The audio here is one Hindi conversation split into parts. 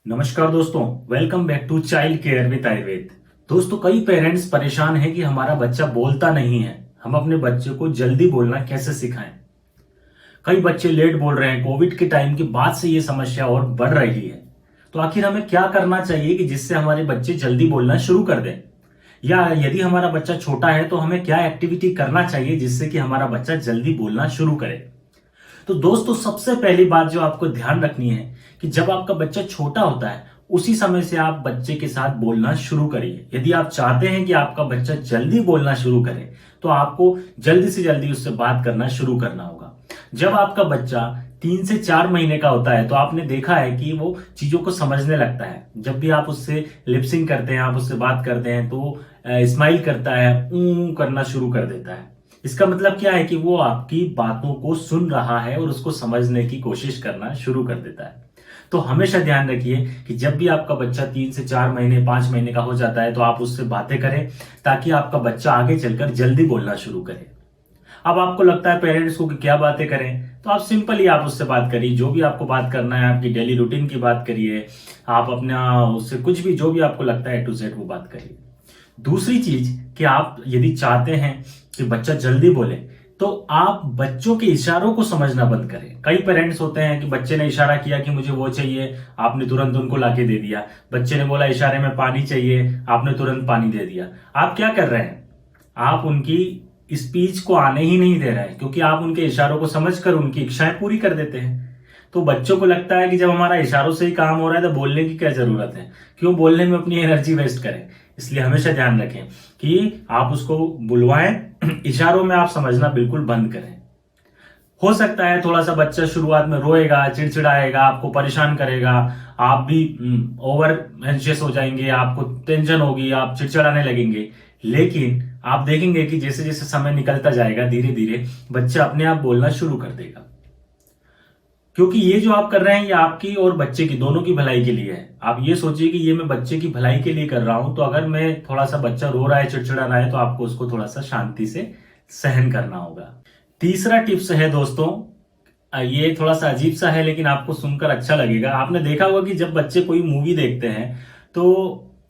नमस्कार दोस्तों, welcome back to child care with Ayurveda. दोस्तों, कई पेरेंट्स परेशान हैं कि हमारा बच्चा बोलता नहीं है। हम अपने बच्चे को जल्दी बोलना कैसे सिखाएं। कई बच्चे लेट बोल रहे हैं। कोविड के टाइम के बाद से ये समस्या और बढ़ रही है। तो आखिर हमें क्या करना चाहिए कि जिससे हमारे बच्चे जल्दी बोलना शुरू कर दें, या यदि हमारा बच्चा छोटा है तो हमें क्या एक्टिविटी करना चाहिए जिससे कि हमारा बच्चा जल्दी बोलना शुरू करे। तो दोस्तों, सबसे पहली बात जो आपको ध्यान रखनी है कि जब आपका बच्चा छोटा होता है उसी समय से आप बच्चे के साथ बोलना शुरू करिए। यदि आप चाहते हैं कि आपका बच्चा जल्दी बोलना शुरू करे तो आपको जल्दी से जल्दी उससे बात करना शुरू करना होगा। जब आपका बच्चा 3 से 4 महीने का होता है तो आपने देखा है कि वो चीजों को समझने लगता है। जब भी आप उससे लिपसिंग करते हैं, आप उससे बात करते हैं तो स्माइल करता है, करना शुरू कर देता है। इसका मतलब क्या है कि वो आपकी बातों को सुन रहा है और उसको समझने की कोशिश करना शुरू कर देता है। तो हमेशा ध्यान रखिए कि जब भी आपका बच्चा 3 से 4 महीने 5 महीने का हो जाता है तो आप उससे बातें करें ताकि आपका बच्चा आगे चलकर जल्दी बोलना शुरू करे। अब आपको लगता है पेरेंट्स को कि क्या बातें करें, तो आप सिंपली आप उससे बात करिए। जो भी आपको बात करना है, आपकी डेली रूटीन की बात करिए। आप अपना उससे कुछ भी जो भी आपको लगता है A to Z वो बात करिए। दूसरी चीज कि आप यदि चाहते हैं कि बच्चा जल्दी बोले तो आप बच्चों के इशारों को समझना बंद करें। कई पेरेंट्स होते हैं कि बच्चे ने इशारा किया कि मुझे वो चाहिए, आपने तुरंत उनको लाके दे दिया। बच्चे ने बोला इशारे में पानी चाहिए, आपने तुरंत पानी दे दिया। आप क्या कर रहे हैं? आप उनकी स्पीच को आने ही नहीं दे रहे हैं, क्योंकि आप उनके इशारों को समझकर उनकी इच्छाएं पूरी कर देते हैं। तो बच्चों को लगता है कि जब हमारा इशारों से ही काम हो रहा है तो बोलने की क्या जरूरत है, क्यों बोलने में अपनी एनर्जी वेस्ट करें। इसलिए हमेशा ध्यान रखें कि आप उसको बुलवाएं, इशारों में आप समझना बिल्कुल बंद करें। हो सकता है थोड़ा सा बच्चा शुरुआत में रोएगा, चिड़चिड़ाएगा, आपको परेशान करेगा। आप भी ओवर एंशियस हो जाएंगे, आपको टेंशन होगी, आप चिड़चिड़ाने लगेंगे। लेकिन आप देखेंगे कि जैसे जैसे समय निकलता जाएगा धीरे धीरे बच्चा अपने आप बोलना शुरू कर देगा। क्योंकि ये जो आप कर रहे हैं ये आपकी और बच्चे की दोनों की भलाई के लिए है। आप ये सोचिए कि ये मैं बच्चे की भलाई के लिए कर रहा हूं, तो अगर मैं थोड़ा सा बच्चा रो रहा है, चिड़चिड़ा रहा है, तो आपको उसको थोड़ा सा शांति से सहन करना होगा। तीसरा टिप्स है दोस्तों, ये थोड़ा सा अजीब सा है लेकिन आपको सुनकर अच्छा लगेगा। आपने देखा होगा कि जब बच्चे कोई मूवी देखते हैं तो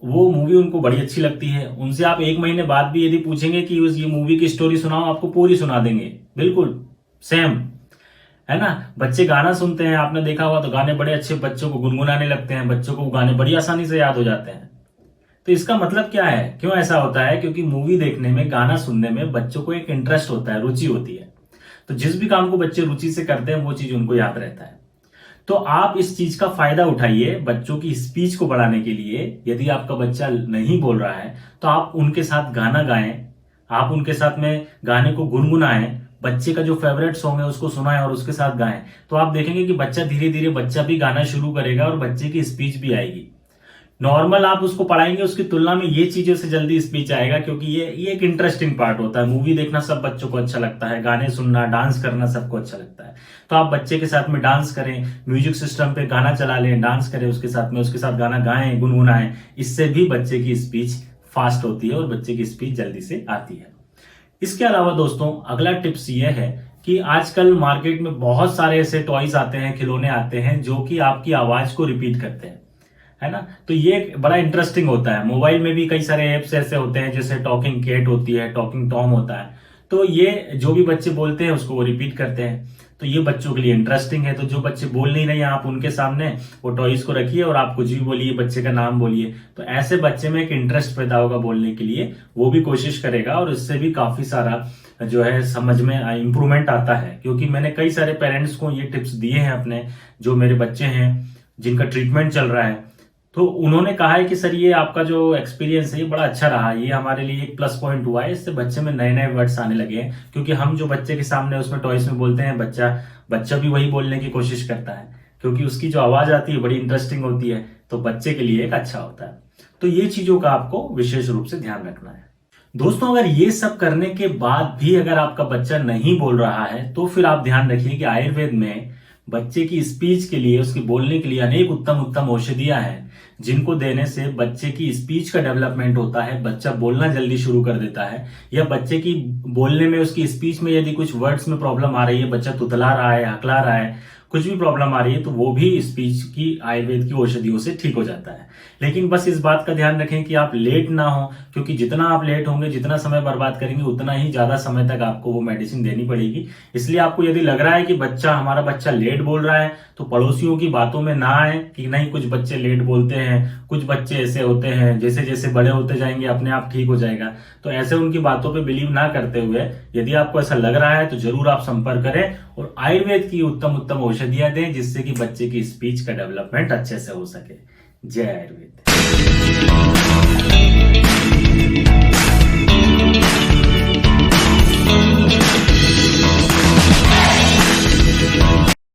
वो मूवी उनको बड़ी अच्छी लगती है। उनसे आप 1 महीने बाद भी यदि पूछेंगे कि उस ये मूवी की स्टोरी सुनाओ, आपको पूरी सुना देंगे, बिल्कुल सेम, है ना। बच्चे गाना सुनते हैं, आपने देखा होगा, तो गाने बड़े अच्छे बच्चों को गुनगुनाने लगते हैं। बच्चों को गाने बड़ी आसानी से याद हो जाते हैं। तो इसका मतलब क्या है, क्यों ऐसा होता है? क्योंकि मूवी देखने में, गाना सुनने में बच्चों को एक इंटरेस्ट होता है, रुचि होती है। तो जिस भी काम को बच्चे रुचि से करते हैं वो चीज उनको याद रहता है। तो आप इस चीज का फायदा उठाइए बच्चों की स्पीच को बढ़ाने के लिए। यदि आपका बच्चा नहीं बोल रहा है तो आप उनके साथ गाना गाएं, आप उनके साथ में गाने को गुनगुनाएं। बच्चे का जो फेवरेट सॉन्ग है उसको सुनाएं और उसके साथ गाएं। तो आप देखेंगे कि बच्चा धीरे धीरे बच्चा भी गाना शुरू करेगा और बच्चे की स्पीच भी आएगी। नॉर्मल आप उसको पढ़ाएंगे उसकी तुलना में ये चीजों से जल्दी स्पीच आएगा, क्योंकि ये एक इंटरेस्टिंग पार्ट होता है। मूवी देखना सब बच्चों को अच्छा लगता है, गाने सुनना, डांस करना सबको अच्छा लगता है। तो आप बच्चे के साथ में डांस करें, म्यूजिक सिस्टम पे गाना चला लें, डांस करें उसके साथ में, उसके साथ गाना गाएं, गुनगुनाएं। इससे भी बच्चे की स्पीच फास्ट होती है और बच्चे की स्पीच जल्दी से आती है। इसके अलावा दोस्तों, अगला टिप्स ये है कि आजकल मार्केट में बहुत सारे ऐसे टॉयज आते हैं, खिलौने आते हैं जो कि आपकी आवाज को रिपीट करते हैं, है ना। तो ये बड़ा इंटरेस्टिंग होता है। मोबाइल में भी कई सारे एप्स ऐसे होते हैं, जैसे टॉकिंग कैट होती है, टॉकिंग टॉम होता है। तो ये जो भी बच्चे बोलते हैं उसको वो रिपीट करते हैं। तो ये बच्चों के लिए इंटरेस्टिंग है। तो जो बच्चे बोल नहीं रहे हैं आप उनके सामने वो टॉयज को रखिए और आप कुछ भी बोलिए, बच्चे का नाम बोलिए। तो ऐसे बच्चे में एक इंटरेस्ट पैदा होगा बोलने के लिए, वो भी कोशिश करेगा और इससे भी काफी सारा जो है समझ में इंप्रूवमेंट आता है। क्योंकि मैंने कई सारे पेरेंट्स को ये टिप्स दिए हैं अपने, जो मेरे बच्चे हैं जिनका ट्रीटमेंट चल रहा है। तो उन्होंने कहा है कि सर ये आपका जो एक्सपीरियंस है ये बड़ा अच्छा रहा, ये हमारे लिए एक प्लस पॉइंट हुआ है। इससे बच्चे में नए नए वर्ड्स आने लगे हैं। क्योंकि हम जो बच्चे के सामने उसमें टॉयस में बोलते हैं, बच्चा बच्चा भी वही बोलने की कोशिश करता है, क्योंकि उसकी जो आवाज आती है बड़ी इंटरेस्टिंग होती है। तो बच्चे के लिए एक अच्छा होता है। तो ये चीजों का आपको विशेष रूप से ध्यान रखना है दोस्तों। अगर ये सब करने के बाद भी अगर आपका बच्चा नहीं बोल रहा है तो फिर आप ध्यान रखिए कि आयुर्वेद में बच्चे की स्पीच के लिए, उसके बोलने के लिए अनेक उत्तम उत्तम औषधियां हैं, जिनको देने से बच्चे की स्पीच का डेवलपमेंट होता है, बच्चा बोलना जल्दी शुरू कर देता है। या बच्चे की बोलने में, उसकी स्पीच में यदि कुछ वर्ड्स में प्रॉब्लम आ रही है, बच्चा तुतला रहा है, हकला रहा है, कुछ भी प्रॉब्लम आ रही है तो वो भी स्पीच की आयुर्वेद की औषधियों से ठीक हो जाता है। लेकिन बस इस बात का ध्यान रखें कि आप लेट ना हो, क्योंकि जितना आप लेट होंगे, जितना समय बर्बाद करेंगे, उतना ही ज्यादा समय तक आपको वो मेडिसिन देनी पड़ेगी। इसलिए आपको यदि लग रहा है कि हमारा बच्चा लेट बोल रहा है, तो पड़ोसियों की बातों में ना आए कि नहीं कुछ बच्चे लेट बोलते हैं, कुछ बच्चे ऐसे होते हैं, जैसे जैसे बड़े होते जाएंगे अपने आप ठीक हो जाएगा। तो ऐसे उनकी बातों पे बिलीव ना करते हुए, यदि आपको ऐसा लग रहा है तो जरूर आप संपर्क करें और आयुर्वेद की उत्तम उत्तम औषधियां दें, जिससे कि बच्चे की स्पीच का डेवलपमेंट अच्छे से हो सके। जय आयुर्वेद।